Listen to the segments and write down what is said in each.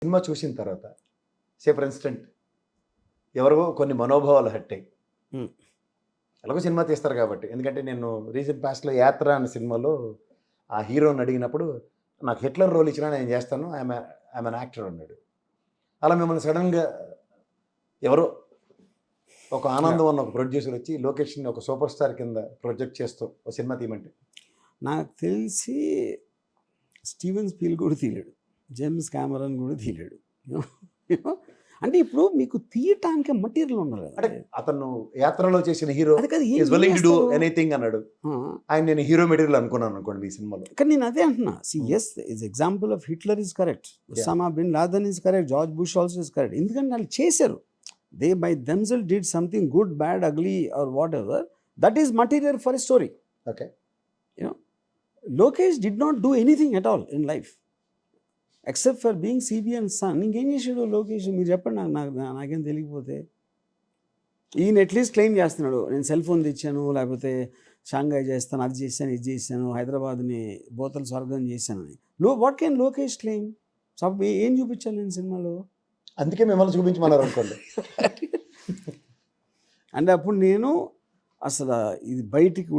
Cinema చూసిన తర్వాత for instant ఎవరివో కొన్ని మనోభావాలు హట్ అయ్యి ఎలాగో సినిమా తీస్తారు కాబట్టి. ఎందుకంటే నేను రీసెంట్ పాస్ట్లో యాత్ర అనే సినిమాలో ఆ హీరోని అడిగినప్పుడు నాకు హిట్లర్ రోల్ ఇచ్చినా నేను చేస్తాను, ఐఎమ్ అన్ యాక్టర్ అన్నాడు. అలా మిమ్మల్ని సడన్గా ఎవరో ఒక ఆనందం అన్న ఒక ప్రొడ్యూసర్ వచ్చి లొకేషన్ ఒక సూపర్ స్టార్ కింద ప్రొజెక్ట్ చేస్తూ ఒక సినిమా తీయమంటే నాకు తెలిసి స్టీవెన్ స్పీల్ కూడా తీయలేడు, జేమ్స్ కెమెరాన్ కూడా తీయలేడు. అంటే ఇప్పుడు మీకు తీయటానికి మెటీరియల్ ఉండాలి కదా. అంటే అతను యాత్రలో చేసిన హీరో అది కదా, is willing to do anything అన్నాడు. ఆయన నేను హీరో మెటీరియల్ అనుకున్నాను అనుకోండి ఈ సినిమాలో. కానీ నేను అదే అంటున్నా, as is example of Hitler is correct, Osama bin Laden is correct, George Bush also is correct. ఎందుకంటే వాళ్ళు చేశారు, they by themselves did something good, bad, ugly or whatever, that is material for a story. Okay, you know Lokesh did not do anything at all in life except for being CBN son. ఇంకేం చేసాడు లోకేష్ మీరు చెప్పండి, నాకేం తెలియకపోతే. ఈయన at least claim చేస్తున్నాడు, నేను cell phone తెచ్చాను, లేకపోతే షాంఘై చేస్తాను, అది చేశాను, ఇది చేశాను, హైదరాబాద్ని బోతల్ స్వర్గం చేశానని. What can Lokesh claim? ఏం చూపించాను నేను సినిమాలో? అందుకే మిమ్మల్ని చూపించమన్నారు అనుకోండి. అంటే అప్పుడు నేను అసలు ఇది బయటికి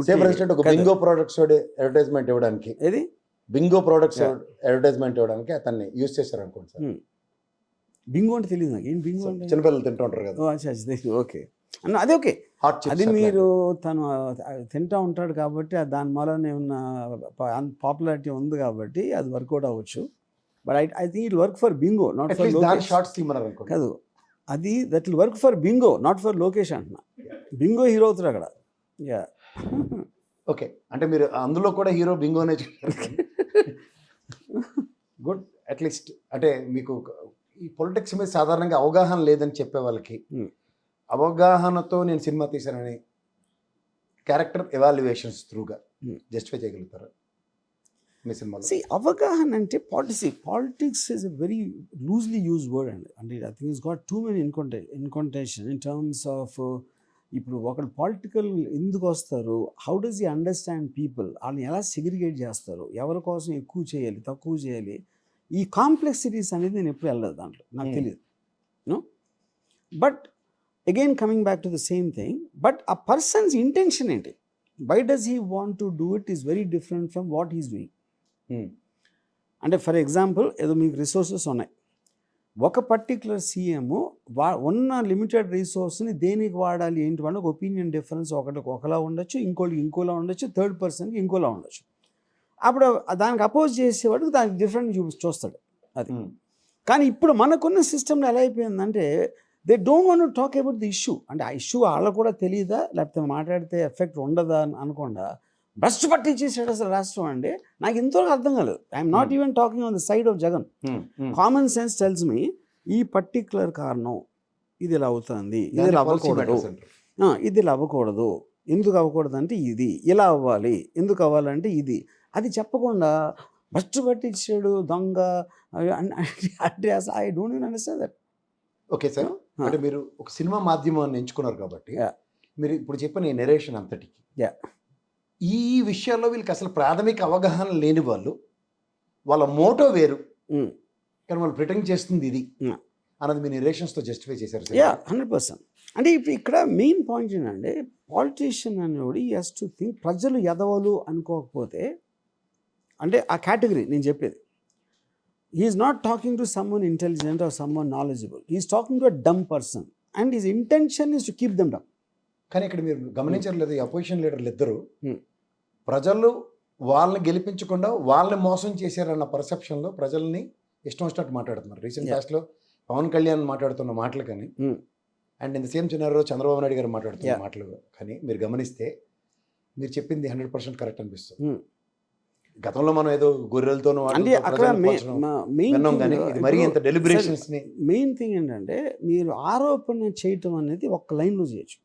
ఒక బింగో ప్రొడక్ట్స్ అడ్వర్టైజ్మెంట్ ఇవ్వడానికి, ఏది బింగో ప్రొడక్ట్స్ అడ్వర్టైజ్మెంట్ ఇవ్వడానికి అతన్ని యూజ్ చేశారు అనుకోండి సార్. బింగో అంటే తెలియదు నాకు, ఏం బింగో అంటే? చిన్నపిల్లలు తింటూ ఉంటారు కదా. ఓకే అన్న, అదే ఓకే, అది మీరు తను తింటూ ఉంటాడు కాబట్టి దాని మూలనే ఉన్న పాపులారిటీ ఉంది కాబట్టి అది వర్కౌట్ అవ్వచ్చు. But I think it work for Bingo, not for Lokesh. Shorts తీయమన్నారు అనుకోండి. కాదు, అది that will work for Bingo, not for Lokesh అంటున్నా. బింగో హీరో అవుతారు అక్కడ. యా ఓకే, అంటే మీరు అందులో కూడా హీరో బింగోనే గుడ్. అట్లీస్ట్ అంటే మీకు ఈ పొలిటిక్స్ మీద సాధారణంగా అవగాహన లేదని చెప్పే వాళ్ళకి అవగాహనతో నేను సినిమా తీశానని క్యారెక్టర్ ఎవాల్యుయేషన్స్ త్రూగా జస్టిఫై చేయగలుగుతారా మీ సినిమాలో? అవగాహన అంటే politics is a very loosely use word అండి. అంటే I think it's got too many incantation in terms of. ఇప్పుడు ఒకరు పాలిటికల్ ఎందుకు వస్తారు, how does you understand people, వాళ్ళని ఎలా సెగ్రిగేట్ చేస్తారు, ఎవరి కోసం ఎక్కువ చేయాలి, తక్కువ చేయాలి, ఈ కాంప్లెక్సిటీస్ అనేది నేను ఎప్పుడు వెళ్ళలేదు దాంట్లో, నాకు తెలియదు. No, but again coming back to the same thing, but ఆ పర్సన్స్ ఇంటెన్షన్ ఏంటి, why does he want to do it is very different from what he's doing. అంటే ఫర్ ఎగ్జాంపుల్ ఏదో మీకు రిసోర్సెస్ ఉన్నాయి, ఒక పర్టికులర్ సీఎం ఉన్న limited రిసోర్స్ని దేనికి వాడాలి ఏంటి వాళ్ళ ఒక ఒపీనియన్ డిఫరెన్స్, ఒకలా ఉండొచ్చు, ఇంకోలా ఉండొచ్చు, థర్డ్ పర్సన్కి ఇంకోలా ఉండొచ్చు. అప్పుడు దానికి అపోజ్ చేసేవాడు దానికి డిఫరెంట్ చూస్తాడు అది. కానీ ఇప్పుడు మనకున్న సిస్టంలో ఎలా అయిపోయిందంటే they don't want to talk about the issue. అంటే ఆ ఇష్యూ వాళ్ళకు కూడా తెలియదా, లేకపోతే మాట్లాడితే ఎఫెక్ట్ ఉండదా అని అనకుండా భ్రష్టు పట్టించేసాడు అసలు రాష్ట్రం. అంటే నాకు ఇంతవరకు అర్థం కాలేదు. I'm not even talking on the side of Jagan. Common sense tells me ఈ పర్టిక్యులర్ కారణం ఇది ఇలా అవుతుంది, ఇది ఇలా అవ్వకూడదు, ఇది ఇలా అవ్వకూడదు, ఎందుకు అవ్వకూడదు అంటే ఇది ఇలా అవ్వాలి, ఎందుకు అవ్వాలంటే ఇది, అది చెప్పకుండా భ్రష్టు పట్టించాడు దొంగ అంటే అసలు I don't even understand that. Okay sir, అంటే మీరు ఒక సినిమా మాధ్యమాన్ని ఎంచుకున్నారు కాబట్టి మీరు ఇప్పుడు చెప్పిన ఈ నెరేషన్ అంతటికి ఈ విషయాల్లో వీళ్ళకి అసలు ప్రాథమిక అవగాహన లేని వాళ్ళు, వాళ్ళ మోటో వేరు కానీ వాళ్ళు ప్రిటెండ్ చేస్తుంది ఇది అన్నది మీ నెరేషన్స్తో జస్టిఫై చేశారు. 100%. అంటే ఇప్పుడు ఇక్కడ మెయిన్ పాయింట్ ఏంటంటే పాలిటీషియన్ అనేవాడు ఈ హస్ టు థింక్, ప్రజలు ఎదవలు అనుకోకపోతే, అంటే ఆ కేటగిరీ నేను చెప్పేది, he's not talking to someone intelligent or someone knowledgeable, he's talking to a dumb person and his intention is to keep them dumb. కానీ ఇక్కడ మీరు గమనించలేదు, ఈ అపోజిషన్ లీడర్లు ఇద్దరు ప్రజలు వాళ్ళని గెలిపించకుండా వాళ్ళని మోసం చేశారన్న పర్సెప్షన్లో ప్రజల్ని ఇష్టం వచ్చినట్టు మాట్లాడుతున్నారు. రీసెంట్ పాస్ట్లో పవన్ కళ్యాణ్ మాట్లాడుతున్న మాటలు కానీ అండ్ ఇన్ ద సేమ్ సినారియోలో చంద్రబాబు నాయుడు గారు మాట్లాడుతున్న మాటలు కానీ మీరు గమనిస్తే మీరు చెప్పింది 100% కరెక్ట్ అనిపిస్తుంది. గతంలో మనం ఏదో గొర్రెలతోనూ మెయిన్ థింగ్ ఏంటంటే మీరు ఆరోపణ చేయటం అనేది ఒక్క లైన్లో చేయొచ్చు,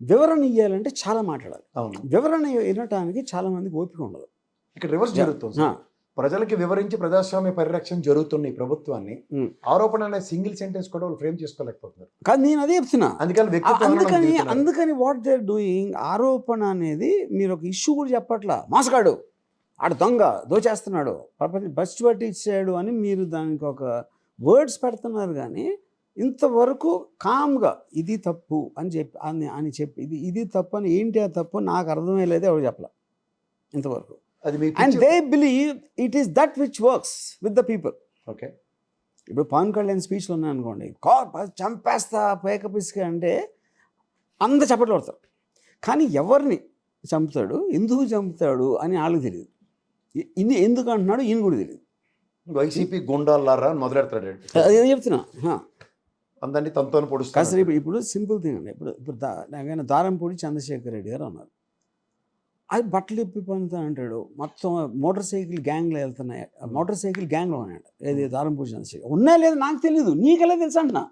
వివరణ ఇవ్వాలంటే చాలా మాట్లాడాలి. వివరణ వినటానికి చాలా మందికి ఓపిక ఉండదు. ఇక్కడ రివర్స్ జరుగుతుంది. ప్రజలకి వివరించి ప్రజాస్వామ్య పరిరక్షణ జరుగుతున్న ఈ ప్రభుత్వాన్ని ఆరోపణ అనే సింగిల్ సెంటెన్స్ కూడా వాళ్ళు ఫ్రేమ్ చేసుకోలేకపోతున్నారు. కానీ నేను అదే చెప్తున్నా, అందుకని వాట్ దే ఆర్ డూయింగ్, ఆరోపణ అనేది మీరు ఒక ఇష్యూ కూడా చెప్పట్లా, మోసగాడు ఆడ దొంగ దోచేస్తున్నాడు, ప్రపంచం బస్ట్ పట్టి ఇచ్చాడు అని మీరు దానికి ఒక వర్డ్స్ పెడుతున్నారు. కానీ ఇంతవరకు కామ్గా ఇది తప్పు అని చెప్పి ఇది తప్పు అని, ఏంటి ఆ తప్పు నాకు అర్థమయ్యలేదు, ఎవరు చెప్పలే ఇంతవరకు. అది me and they believe it is that which works with the people. Okay. ఇప్పుడు పవన్ కళ్యాణ్ స్పీచ్లు ఉన్నాయనుకోండి, చంపేస్తా పేకపిస్క అంటే అంత చప్పట్లు కొడతారు. కానీ ఎవరిని చంపుతాడు, ఎందుకు చంపుతాడు అని వాళ్ళకి తెలియదు. ఇది ఎందుకు అంటున్నాడు ఈయన కూడా తెలియదు. వైసీపీ గుండాలారా అని మొదలెడతాడు. అదే చెప్తున్నా. అందరినీ తనతో పొడుస్తారు. కాసేపు ఇప్పుడు సింపుల్ థింగ్ అండి. ఇప్పుడు నాకైనా దారంపూడి చంద్రశేఖర్ రెడ్డి గారు ఉన్నారు. అది బట్టలు ఇప్పి పనుతా అంటాడు, మొత్తం మోటార్ సైకిల్ గ్యాంగ్లో వెళ్తున్నాయి, మోటార్ సైకిల్ గ్యాంగ్లో ఉన్నాడు. ఏది దారంపూడి చంద్రశేఖర్ ఉన్నా లేదు నాకు తెలియదు, నీకెలా తెలుసు అంటున్నా.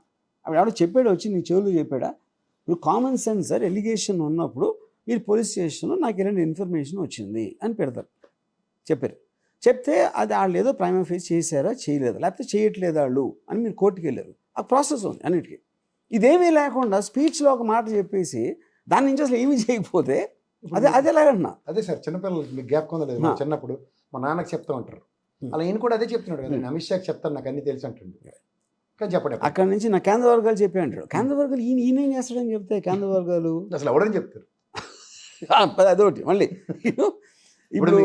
అప్పుడు ఎవడో చెప్పాడు, వచ్చి నీ చెవులు చెప్పాడా? ఇప్పుడు కామన్ సెన్స్ సార్, ఎలిగేషన్ ఉన్నప్పుడు మీరు పోలీస్ స్టేషన్లో నాకు ఇలాంటి ఇన్ఫర్మేషన్ వచ్చింది అని పెడతారు. చెప్పారు, చెప్తే అది వాళ్ళు ఏదో ప్రైమా ఫేస్ చేశారా చేయలేదా, లేకపోతే చేయట్లేదు వాళ్ళు అని మీరు కోర్టుకి వెళ్ళారు. ఆ ప్రాసెస్ ఉంది అన్నిటికీ. ఇదేమీ లేకుండా స్పీచ్లో ఒక మాట చెప్పేసి దాని నుంచి అసలు ఏమీ చేయకపోతే అదే ఎలాగంటున్నా. అదే సార్, చిన్నపిల్లలకి మీకు గ్యాప్ కొందలేదు. చిన్నప్పుడు మా నాన్నకి చెప్తా ఉంటారు, అలా ఈయన కూడా అదే చెప్తున్నాడు కదా, నేను అమిత్ షాకి చెప్తాను నాకు అన్ని తెలుసు అంటుంది. కానీ చెప్పండి, అక్కడ నుంచి నా కేంద్ర వర్గాలు చెప్పి అంటాడు. కేంద్ర వర్గాలు ఈయన ఏం చేస్తాడని చెప్తే కేంద్ర వర్గాలు అసలు ఎవడని చెప్తారు. అదొకటి. మళ్ళీ ఇప్పుడు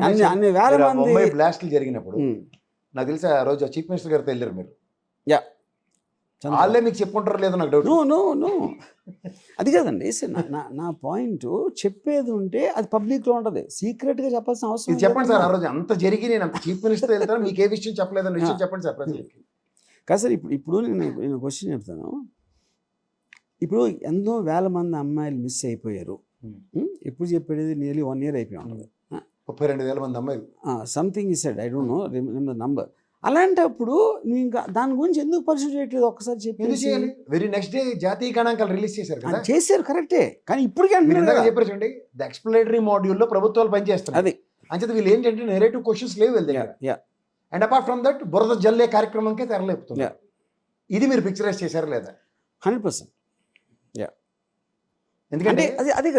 అన్ని వేల మంది బ్లాస్ట్లు జరిగినప్పుడు నాకు తెలిసి ఆ రోజు చీఫ్ మినిస్టర్ గారితో వెళ్ళారు మీరు. యా, వాళ్ళే మీకు చెప్పుకుంటారు లేదో నాకు డౌట్. నో అది కాదండి. నా పాయింట్ చెప్పేది ఉంటే అది పబ్లిక్లో ఉంటుంది, సీక్రెట్గా చెప్పాల్సిన అవసరం. ఇది చెప్పండి సార్, ఆ రోజు అంత జరిగి నేను అంత చీఫ్ మినిస్టర్ వెళ్తాను, మీకు ఏ విషయం చెప్పలేదన్న విషయం చెప్పండి సార్ ప్రజలకి. కాదు సార్, ఇప్పుడు నేను క్వశ్చన్ చెప్తాను. ఇప్పుడు ఎంతో వేల మంది అమ్మాయిలు మిస్ అయిపోయారు. ఎప్పుడు చెప్పేది నియర్లీ 1 year అయిపోయి ఉంటుంది. 32,000 మంది అమ్మాయిలు సంథింగ్ ఈ said, I don't know remember number. అలాంటప్పుడు నువ్వు ఇంకా దాని గురించి ఎందుకు పరిశీలి చేయట్లేదు? ఒక్కసారి చెప్పి వెరీ నెక్స్ట్ డే జాతీయ గణాంకాలు రిలీజ్ చేశారు కదా. చేశారు, కరెక్టే. కానీ ఇప్పటికే చెప్పారు చూడండి, ద ఎక్స్ప్లనేటరీ మాడ్యూల్లో ప్రభుత్వాలు పనిచేస్తారు. అది అంచేత వీళ్ళు ఏంటంటే నెరేటివ్ క్వశ్చన్స్ లేవు వీళ్ళ దగ్గర. అండ్ అపార్ట్ ఫ్రమ్ దట్ బురద జల్లే కార్యక్రమంకే తెరలేపుతుంది. ఇది మీరు పిక్చరైజ్ చేశారా లేదా? 100%. ఎందుకంటే అది